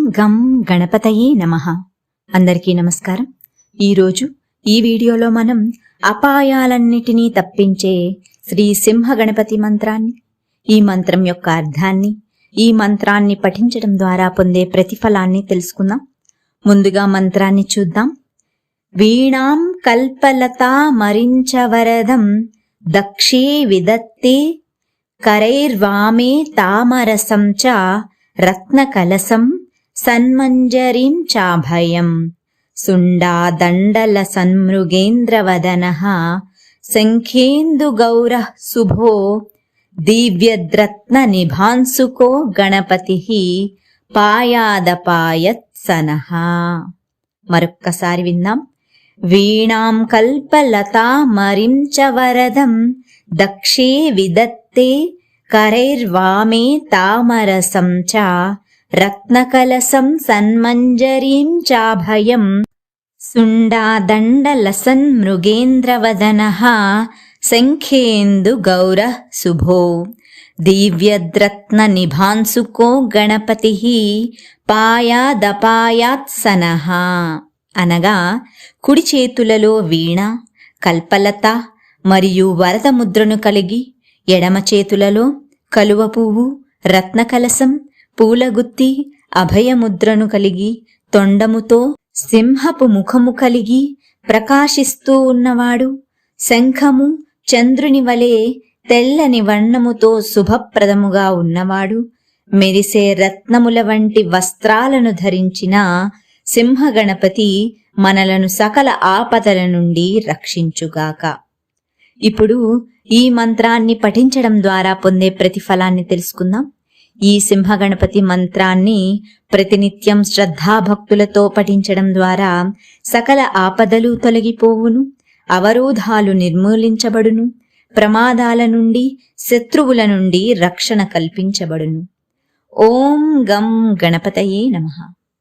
గం గణపతయే నమః. అందరికీ నమస్కారం. ఈరోజు ఈ వీడియోలో మనం అపాయాలన్నిటినీ తప్పించే శ్రీ సింహ గణపతి మంత్రాన్ని, ఈ మంత్రం యొక్క అర్థాన్ని, ఈ మంత్రాన్ని పఠించడం ద్వారా పొందే ప్రతిఫలాన్ని తెలుసుకుందాం. ముందుగా మంత్రాన్ని చూద్దాం. వీణాం కల్పలతా మరించవరదం దక్షే విదత్తే కరైర్వామే తామరసం చ రత్నకలసం సన్మంజరీం చాభయం సుండాదండల సన్మృగేంద్రవదనః శంఖేందుగౌరః శుభో దివ్యద్రత్న నిభాంసుకో గణపతిః పాయాదపాయత్సనః. మరొక్కసారి విందాం. వీణాం కల్పలతామరిం చ వరదం దక్షే విదత్తే కరైర్వామే తామరసం చ రత్నకలసం సన్మంజరీం చాభయం సుండాదండలసన్ మృగేంద్రవదనః శంఖేందుగౌరః శుభో దివ్యద్రత్న నిభాంసుకో గణపతిః పాయాదపాయాత్సనః. అనగా కుడి చేతులలో వీణ, కల్పలత మరియు వరద ముద్రను కలిగి, ఎడమ చేతులలో కలువ పువ్వు, రత్నకలసం, పూలగుత్తి, అభయముద్రను కలిగి, తొండముతో సింహపు ముఖము కలిగి ప్రకాశిస్తూ ఉన్నవాడు, శంఖము చంద్రుని వలె తెల్లని వర్ణముతో శుభప్రదముగా ఉన్నవాడు, మెరిసే రత్నముల వంటి వస్త్రాలను ధరించిన సింహగణపతి మనలను సకల ఆపదల నుండి రక్షించుగాక. ఇప్పుడు ఈ మంత్రాన్ని పఠించడం ద్వారా పొందే ప్రతిఫలాన్ని తెలుసుకుందాం. ఈ సింహగణపతి మంత్రాన్ని ప్రతినిత్యం శ్రద్ధాభక్తులతో పఠించడం ద్వారా సకల ఆపదలు తొలగిపోవును, అవరోధాలు నిర్మూలించబడును, ప్రమాదాల నుండి, శత్రువుల నుండి రక్షణ కల్పించబడును. ఓం గం గణపతయే నమః.